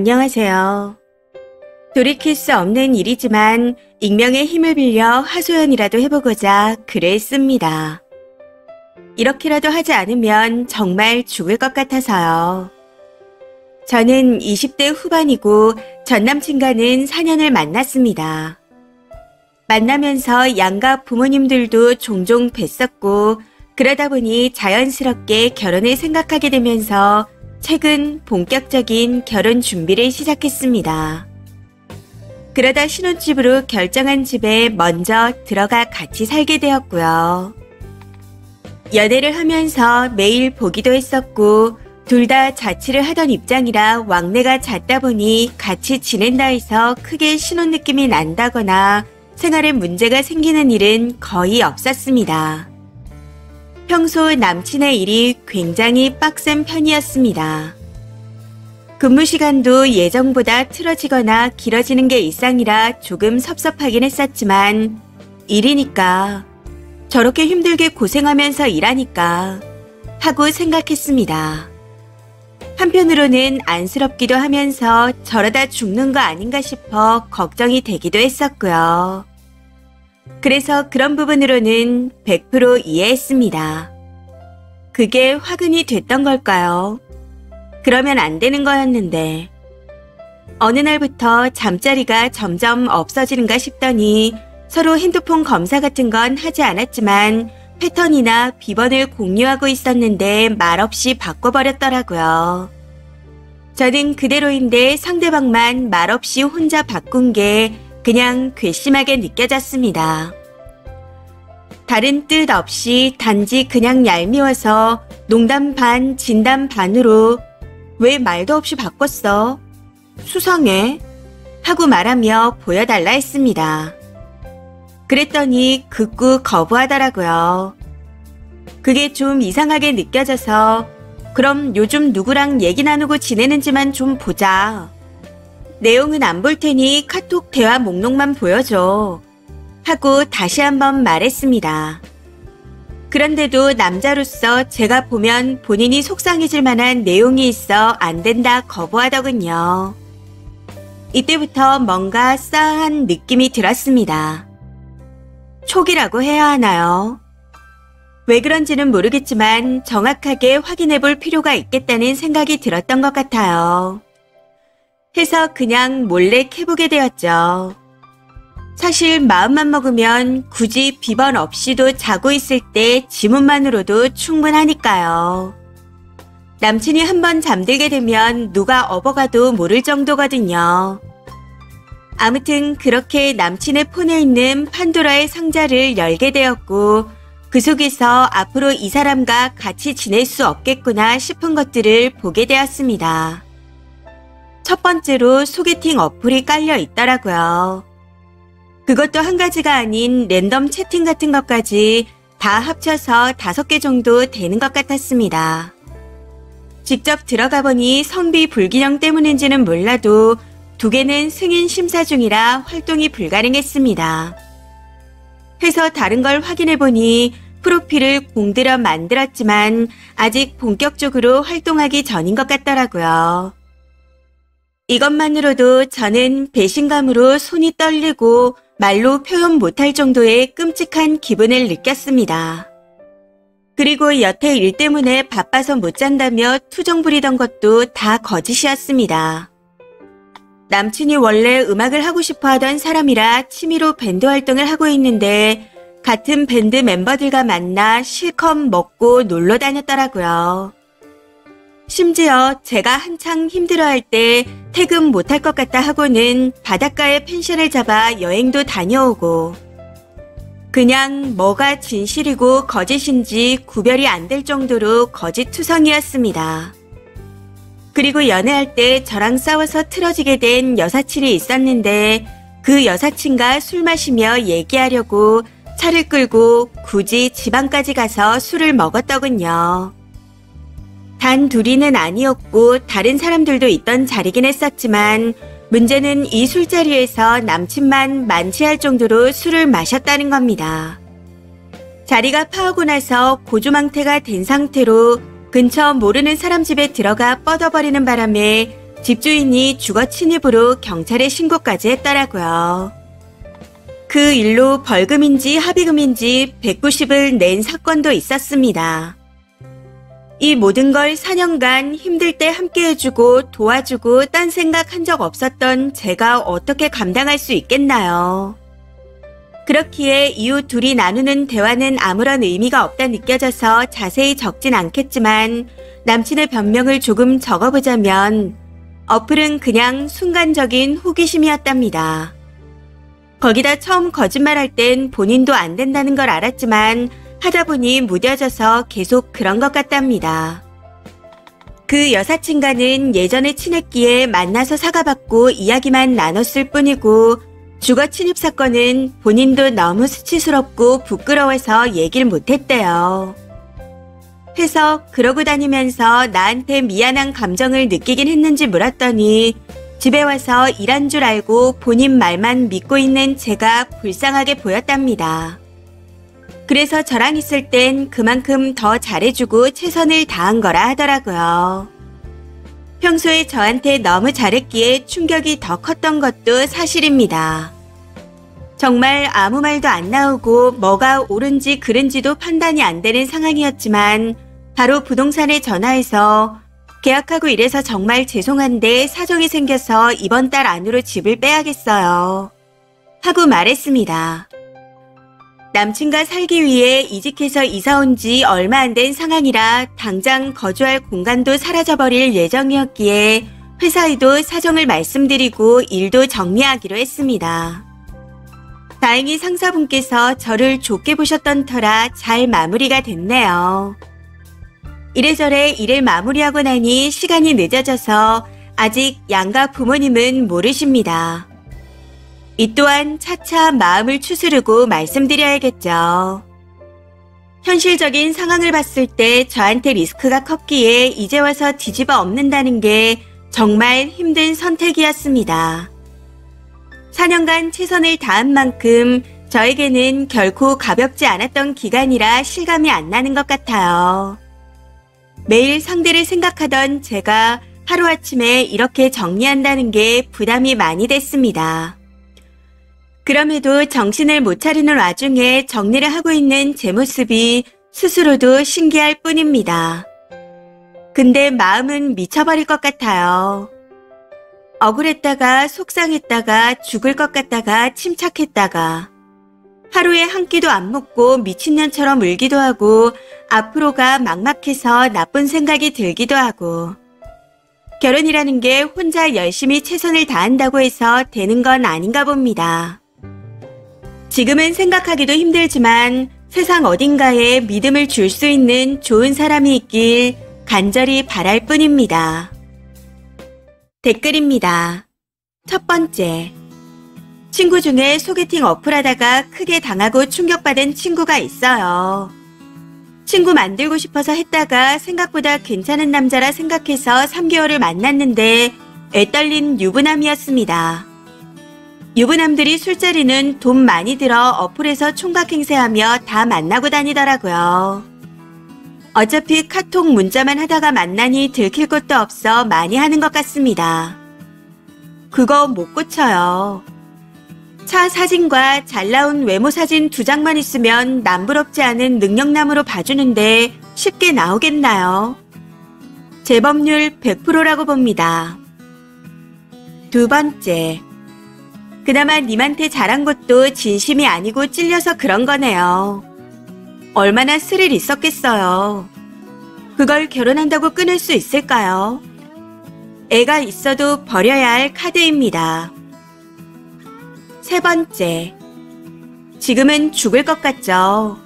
안녕하세요. 돌이킬 수 없는 일이지만 익명의 힘을 빌려 하소연이라도 해보고자 글을 씁니다. 이렇게라도 하지 않으면 정말 죽을 것 같아서요. 저는 20대 후반이고 전 남친과는 4년을 만났습니다. 만나면서 양가 부모님들도 종종 뵀었고 그러다 보니 자연스럽게 결혼을 생각하게 되면서 최근 본격적인 결혼 준비를 시작했습니다. 그러다 신혼집으로 결정한 집에 먼저 들어가 같이 살게 되었고요. 연애를 하면서 매일 보기도 했었고 둘 다 자취를 하던 입장이라 왕래가 잦다 보니 같이 지낸다 해서 크게 신혼 느낌이 난다거나 생활에 문제가 생기는 일은 거의 없었습니다. 평소 남친의 일이 굉장히 빡센 편이었습니다. 근무 시간도 예정보다 틀어지거나 길어지는 게 일상이라 조금 섭섭하긴 했었지만 일이니까 저렇게 힘들게 고생하면서 일하니까 하고 생각했습니다. 한편으로는 안쓰럽기도 하면서 저러다 죽는 거 아닌가 싶어 걱정이 되기도 했었고요. 그래서 그런 부분으로는 100% 이해했습니다. 그게 화근이 됐던 걸까요? 그러면 안 되는 거였는데. 어느 날부터 잠자리가 점점 없어지는가 싶더니 서로 핸드폰 검사 같은 건 하지 않았지만 패턴이나 비번을 공유하고 있었는데 말없이 바꿔버렸더라고요. 저는 그대로인데 상대방만 말없이 혼자 바꾼 게 그냥 괘씸하게 느껴졌습니다. 다른 뜻 없이 단지 그냥 얄미워서 농담 반 진담 반으로 왜 말도 없이 바꿨어? 수상해? 하고 말하며 보여달라 했습니다. 그랬더니 극구 거부하더라고요. 그게 좀 이상하게 느껴져서 그럼 요즘 누구랑 얘기 나누고 지내는지만 좀 보자. 내용은 안 볼 테니 카톡 대화 목록만 보여줘. 하고 다시 한번 말했습니다. 그런데도 남자로서 제가 보면 본인이 속상해질 만한 내용이 있어 안 된다 거부하더군요. 이때부터 뭔가 싸한 느낌이 들었습니다. 촉이라고 해야 하나요? 왜 그런지는 모르겠지만 정확하게 확인해 볼 필요가 있겠다는 생각이 들었던 것 같아요. 해서 그냥 몰래 캐보게 되었죠. 사실 마음만 먹으면 굳이 비번 없이도 자고 있을 때 지문만으로도 충분하니까요. 남친이 한번 잠들게 되면 누가 업어가도 모를 정도거든요. 아무튼 그렇게 남친의 폰에 있는 판도라의 상자를 열게 되었고 그 속에서 앞으로 이 사람과 같이 지낼 수 없겠구나 싶은 것들을 보게 되었습니다. 첫 번째로 소개팅 어플이 깔려 있더라고요. 그것도 한 가지가 아닌 랜덤 채팅 같은 것까지 다 합쳐서 5개 정도 되는 것 같았습니다. 직접 들어가 보니 성비 불균형 때문인지는 몰라도 2개는 승인 심사 중이라 활동이 불가능했습니다. 해서 다른 걸 확인해 보니 프로필을 공들여 만들었지만 아직 본격적으로 활동하기 전인 것 같더라고요. 이것만으로도 저는 배신감으로 손이 떨리고 말로 표현 못할 정도의 끔찍한 기분을 느꼈습니다. 그리고 여태 일 때문에 바빠서 못 잔다며 투정 부리던 것도 다 거짓이었습니다. 남친이 원래 음악을 하고 싶어 하던 사람이라 취미로 밴드 활동을 하고 있는데 같은 밴드 멤버들과 만나 실컷 먹고 놀러 다녔더라고요. 심지어 제가 한창 힘들어할 때 퇴근 못할 것 같다 하고는 바닷가에 펜션을 잡아 여행도 다녀오고 그냥 뭐가 진실이고 거짓인지 구별이 안 될 정도로 거짓투성이었습니다. 그리고 연애할 때 저랑 싸워서 틀어지게 된 여사친이 있었는데 그 여사친과 술 마시며 얘기하려고 차를 끌고 굳이 지방까지 가서 술을 먹었더군요. 단 둘이는 아니었고 다른 사람들도 있던 자리긴 했었지만 문제는 이 술자리에서 남친만 만취할 정도로 술을 마셨다는 겁니다. 자리가 파오고 나서 고주망태가 된 상태로 근처 모르는 사람 집에 들어가 뻗어버리는 바람에 집주인이 주거 침입으로 경찰에 신고까지 했더라고요. 그 일로 벌금인지 합의금인지 190을 낸 사건도 있었습니다. 이 모든 걸 4년간 힘들 때 함께 해주고 도와주고 딴 생각한 적 없었던 제가 어떻게 감당할 수 있겠나요? 그렇기에 이후 둘이 나누는 대화는 아무런 의미가 없다 느껴져서 자세히 적진 않겠지만 남친의 변명을 조금 적어보자면 어플은 그냥 순간적인 호기심이었답니다. 거기다 처음 거짓말할 땐 본인도 안 된다는 걸 알았지만 하다 보니 무뎌져서 계속 그런 것 같답니다. 그 여사친과는 예전에 친했기에 만나서 사과받고 이야기만 나눴을 뿐이고 주거 침입 사건은 본인도 너무 수치스럽고 부끄러워서 얘기를 못했대요. 해서 그러고 다니면서 나한테 미안한 감정을 느끼긴 했는지 물었더니 집에 와서 일한 줄 알고 본인 말만 믿고 있는 제가 불쌍하게 보였답니다. 그래서 저랑 있을 땐 그만큼 더 잘해주고 최선을 다한 거라 하더라고요. 평소에 저한테 너무 잘했기에 충격이 더 컸던 것도 사실입니다. 정말 아무 말도 안 나오고 뭐가 옳은지 그른지도 판단이 안 되는 상황이었지만 바로 부동산에 전화해서 계약하고 이래서 정말 죄송한데 사정이 생겨서 이번 달 안으로 집을 빼야겠어요. 하고 말했습니다. 남친과 살기 위해 이직해서 이사 온 지 얼마 안 된 상황이라 당장 거주할 공간도 사라져버릴 예정이었기에 회사에도 사정을 말씀드리고 일도 정리하기로 했습니다. 다행히 상사분께서 저를 좋게 보셨던 터라 잘 마무리가 됐네요. 이래저래 일을 마무리하고 나니 시간이 늦어져서 아직 양가 부모님은 모르십니다. 이 또한 차차 마음을 추스르고 말씀드려야겠죠. 현실적인 상황을 봤을 때 저한테 리스크가 컸기에 이제 와서 뒤집어 엎는다는 게 정말 힘든 선택이었습니다. 4년간 최선을 다한 만큼 저에게는 결코 가볍지 않았던 기간이라 실감이 안 나는 것 같아요. 매일 상대를 생각하던 제가 하루아침에 이렇게 정리한다는 게 부담이 많이 됐습니다. 그럼에도 정신을 못 차리는 와중에 정리를 하고 있는 제 모습이 스스로도 신기할 뿐입니다. 근데 마음은 미쳐버릴 것 같아요. 억울했다가 속상했다가 죽을 것 같다가 침착했다가 하루에 한 끼도 안 먹고 미친년처럼 울기도 하고 앞으로가 막막해서 나쁜 생각이 들기도 하고 결혼이라는 게 혼자 열심히 최선을 다한다고 해서 되는 건 아닌가 봅니다. 지금은 생각하기도 힘들지만 세상 어딘가에 믿음을 줄 수 있는 좋은 사람이 있길 간절히 바랄 뿐입니다. 댓글입니다. 첫 번째. 친구 중에 소개팅 어플하다가 크게 당하고 충격받은 친구가 있어요. 친구 만들고 싶어서 했다가 생각보다 괜찮은 남자라 생각해서 3개월을 만났는데 애떨린 유부남이었습니다. 유부남들이 술자리는 돈 많이 들어 어플에서 총각 행세하며 다 만나고 다니더라고요. 어차피 카톡 문자만 하다가 만나니 들킬 것도 없어 많이 하는 것 같습니다. 그거 못 고쳐요. 차 사진과 잘 나온 외모 사진 2장만 있으면 남부럽지 않은 능력남으로 봐주는데 쉽게 나오겠나요? 재범률 100%라고 봅니다. 두 번째. 그나마 님한테 잘한 것도 진심이 아니고 찔려서 그런 거네요. 얼마나 스릴 있었겠어요. 그걸 결혼한다고 끊을 수 있을까요? 애가 있어도 버려야 할 카드입니다. 세 번째. 지금은 죽을 것 같죠.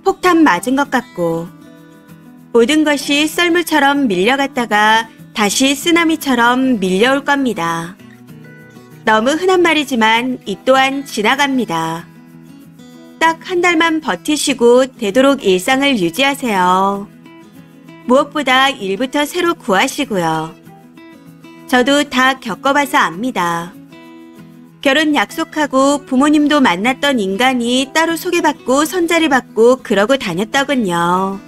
폭탄 맞은 것 같고. 모든 것이 썰물처럼 밀려갔다가 다시 쓰나미처럼 밀려올 겁니다. 너무 흔한 말이지만 이 또한 지나갑니다. 딱 한 달만 버티시고 되도록 일상을 유지하세요. 무엇보다 일부터 새로 구하시고요. 저도 다 겪어봐서 압니다. 결혼 약속하고 부모님도 만났던 인간이 따로 소개받고 선자를 받고 그러고 다녔더군요.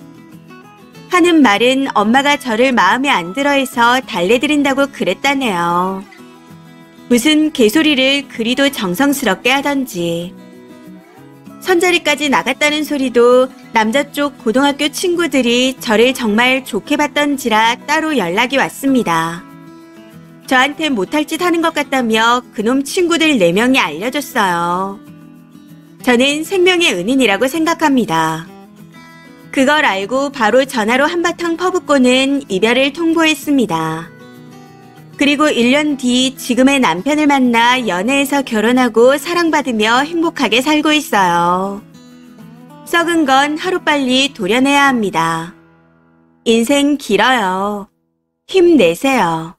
하는 말은 엄마가 저를 마음에 안 들어해서 달래드린다고 그랬다네요. 무슨 개소리를 그리도 정성스럽게 하던지. 선자리까지 나갔다는 소리도 남자 쪽 고등학교 친구들이 저를 정말 좋게 봤던지라 따로 연락이 왔습니다. 저한테 못할 짓 하는 것 같다며 그놈 친구들 4명이 알려줬어요. 저는 생명의 은인이라고 생각합니다. 그걸 알고 바로 전화로 한바탕 퍼붓고는 이별을 통보했습니다. 그리고 1년 뒤 지금의 남편을 만나 연애해서 결혼하고 사랑받으며 행복하게 살고 있어요. 썩은 건 하루빨리 도려내야 합니다. 인생 길어요. 힘내세요.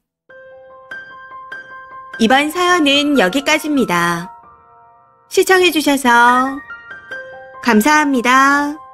이번 사연은 여기까지입니다. 시청해주셔서 감사합니다.